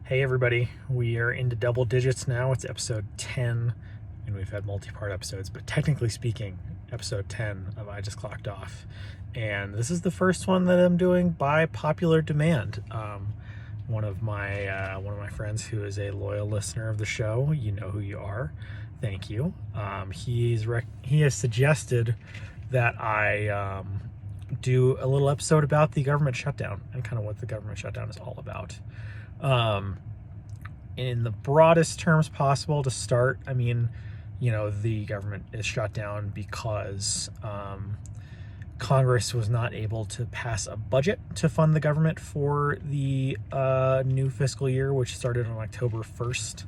Hey everybody, we are into double digits now. It's episode 10, and we've had multi-part episodes, but technically speaking, episode 10 of I Just Clocked Off. And this is the first one that I'm doing by popular demand. One of my friends who is a loyal listener of the show, you know who you are. Thank you. He has suggested that I do a little episode about the government shutdown and kind of what the government shutdown is all about. In the broadest terms possible to start, I mean, the government is shut down because Congress was not able to pass a budget to fund the government for the new fiscal year, which started on October 1st.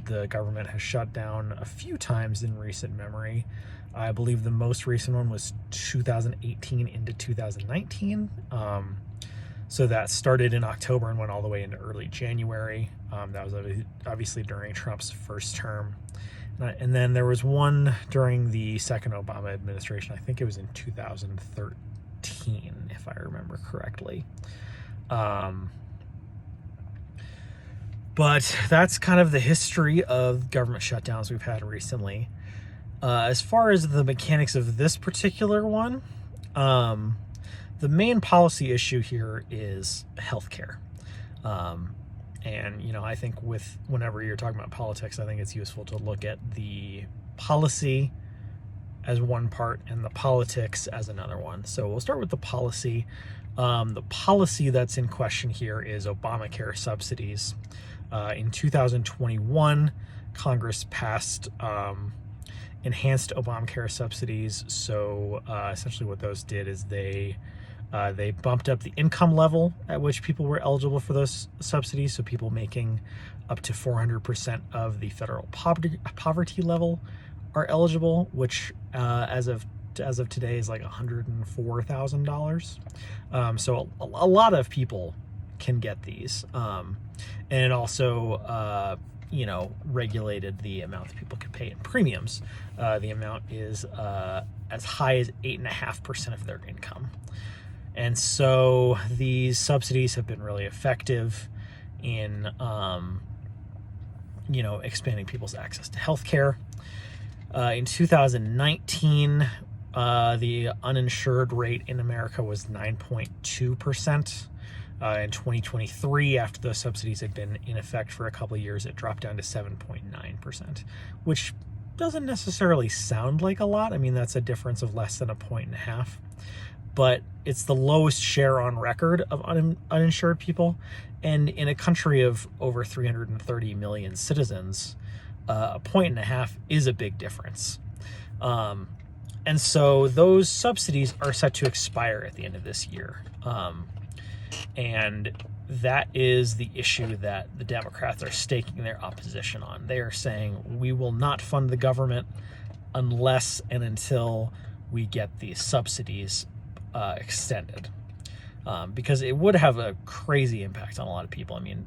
The government has shut down a few times in recent memory. I believe the most recent one was 2018 into 2019. So that started in October and went all the way into early January. That was obviously during Trump's first term. And then there was one during the second Obama administration. I think it was in 2013, if I remember correctly. But that's kind of the history of government shutdowns we've had recently. As far as the mechanics of this particular one, the main policy issue here is healthcare. And, I think whenever you're talking about politics, I think it's useful to look at the policy as one part and the politics as another one. So we'll start with the policy. The policy that's in question here is Obamacare subsidies. In 2021, Congress passed enhanced Obamacare subsidies. So essentially what those did is they bumped up the income level at which people were eligible for those subsidies. So people making up to 400% of the federal poverty level are eligible, which as of today is like $104,000. So a lot of people can get these. And it also, regulated the amount that people could pay in premiums. The amount is as high as 8.5% of their income. And so these subsidies have been really effective in, expanding people's access to healthcare. In 2019, the uninsured rate in America was 9.2%. In 2023, after those subsidies had been in effect for a couple of years, it dropped down to 7.9%, which doesn't necessarily sound like a lot. I mean, that's a difference of less than 1.5 points. But it's the lowest share on record of uninsured people. And in a country of over 330 million citizens, 1.5 points is a big difference. And so those subsidies are set to expire at the end of this year. And that is the issue that the Democrats are staking their opposition on. They are saying, we will not fund the government unless and until we get these subsidies extended, because it would have a crazy impact on a lot of people. I mean,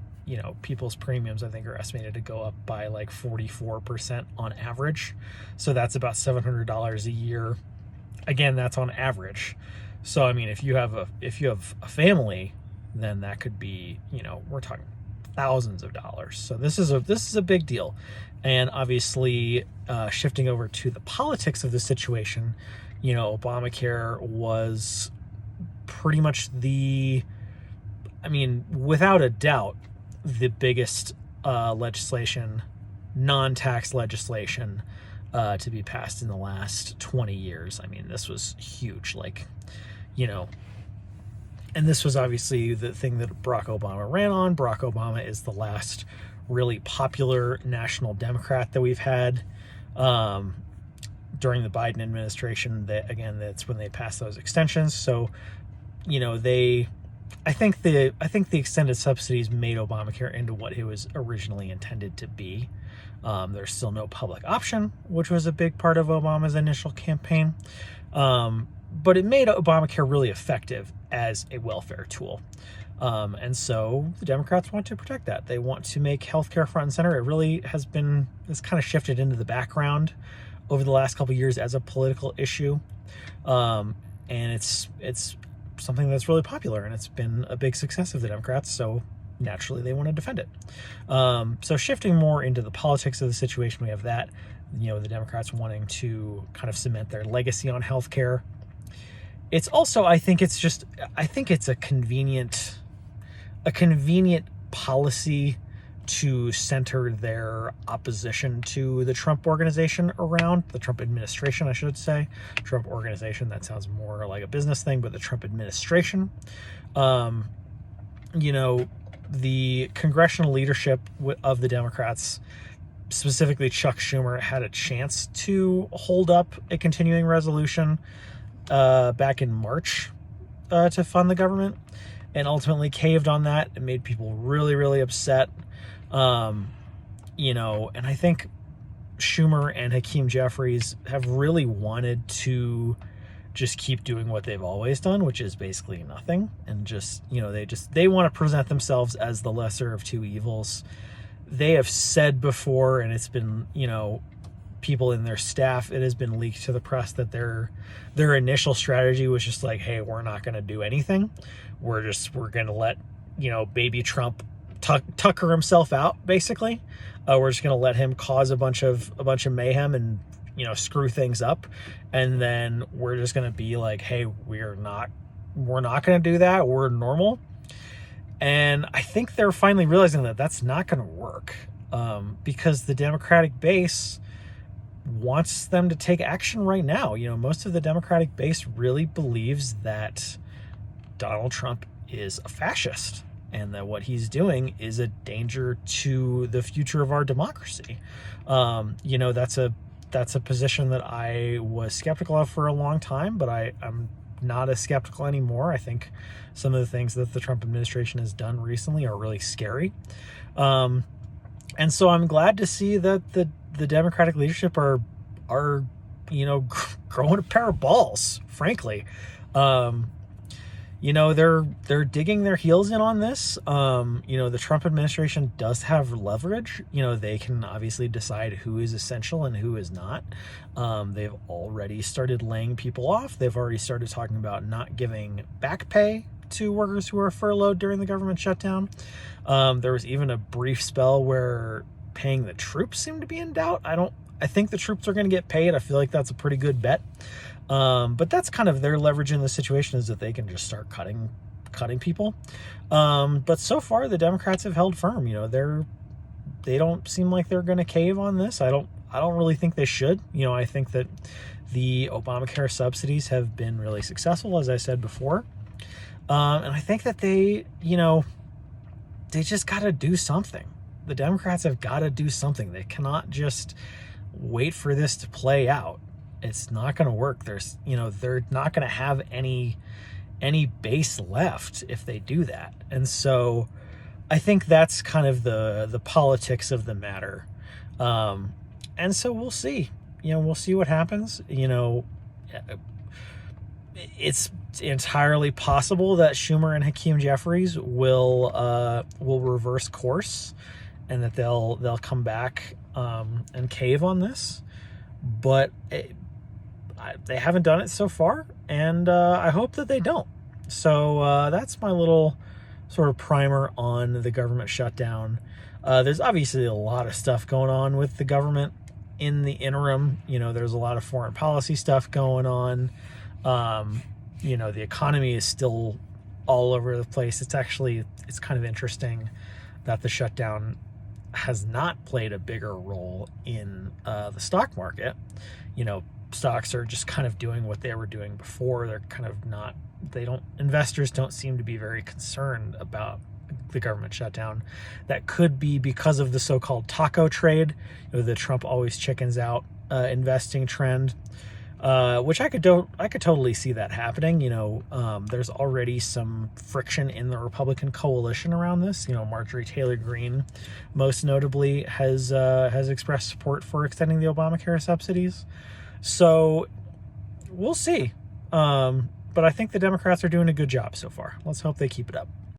people's premiums, I think, are estimated to go up by like 44% on average. So that's about $700 a year. Again, that's on average. So, I mean, if you have a family, then that could be, we're talking thousands of dollars. So this is a big deal. And obviously, shifting over to the politics of the situation, Obamacare was pretty much without a doubt, the biggest non-tax legislation to be passed in the last 20 years. I mean, this was huge, and this was obviously the thing that Barack Obama ran on. Barack Obama is the last really popular national Democrat that we've had. During the Biden administration, that's when they passed those extensions. So, I think the extended subsidies made Obamacare into what it was originally intended to be. There's still no public option, which was a big part of Obama's initial campaign. But it made Obamacare really effective as a welfare tool. And so the Democrats want to protect that. They want to make healthcare front and center. It really has kind of shifted into the background over the last couple of years as a political issue. And it's something that's really popular, and it's been a big success of the Democrats. So naturally they want to defend it. So shifting more into the politics of the situation, we have that, the Democrats wanting to kind of cement their legacy on healthcare. It's also, I think it's a convenient policy to center their opposition to the Trump organization around, the Trump administration, I should say. Trump organization, that sounds more like a business thing, but the Trump administration. The congressional leadership of the Democrats, specifically Chuck Schumer, had a chance to hold up a continuing resolution back in March to fund the government, and ultimately caved on that. It made people really, really upset. And I think Schumer and Hakeem Jeffries have really wanted to just keep doing what they've always done, which is basically nothing. And they want to present themselves as the lesser of two evils. They have said before, and it's been, people in their staff, it has been leaked to the press that their initial strategy was just like, hey, we're not going to do anything. We're going to let, baby Trump tucker himself out, basically. We're just going to let him cause a bunch of mayhem and, screw things up. And then we're just going to be like, hey, we're not going to do that. We're normal. And I think they're finally realizing that that's not going to work, because the Democratic base wants them to take action right now. Most of the Democratic base really believes that Donald Trump is a fascist and that what he's doing is a danger to the future of our democracy. That's a position that I was skeptical of for a long time, but I'm not as skeptical anymore. I think some of the things that the Trump administration has done recently are really scary. And so I'm glad to see that the Democratic leadership are growing a pair of balls, frankly. They're digging their heels in on this. The Trump administration does have leverage. They can obviously decide who is essential and who is not. They've already started laying people off. They've already started talking about not giving back pay to workers who are furloughed during the government shutdown. There was even a brief spell where paying the troops seemed to be in doubt. I think the troops are going to get paid. I feel like that's a pretty good bet. But that's kind of their leverage in the situation, is that they can just start cutting people. But so far the Democrats have held firm. They don't seem like they're going to cave on this. I don't really think they should. I think that the Obamacare subsidies have been really successful, as I said before. And I think that they just got to do something. The Democrats have got to do something. They cannot just wait for this to play out. It's not going to work. They're not going to have any base left if they do that. And so I think that's kind of the politics of the matter. And so we'll see. We'll see what happens. It's entirely possible that Schumer and Hakeem Jeffries will reverse course, and that they'll come back and cave on this. But they haven't done it so far, and I hope that they don't. So that's my little sort of primer on the government shutdown. There's obviously a lot of stuff going on with the government in the interim. There's a lot of foreign policy stuff going on. The economy is still all over the place. It's kind of interesting that the shutdown has not played a bigger role in the stock market. Stocks are just kind of doing what they were doing before. They're kind of not, investors don't seem to be very concerned about the government shutdown. That could be because of the so-called taco trade, the Trump always chickens out investing trend, which I could totally see that happening. There's already some friction in the Republican coalition around this. Marjorie Taylor Greene, most notably, has expressed support for extending the Obamacare subsidies. So we'll see. But I think the Democrats are doing a good job so far. Let's hope they keep it up.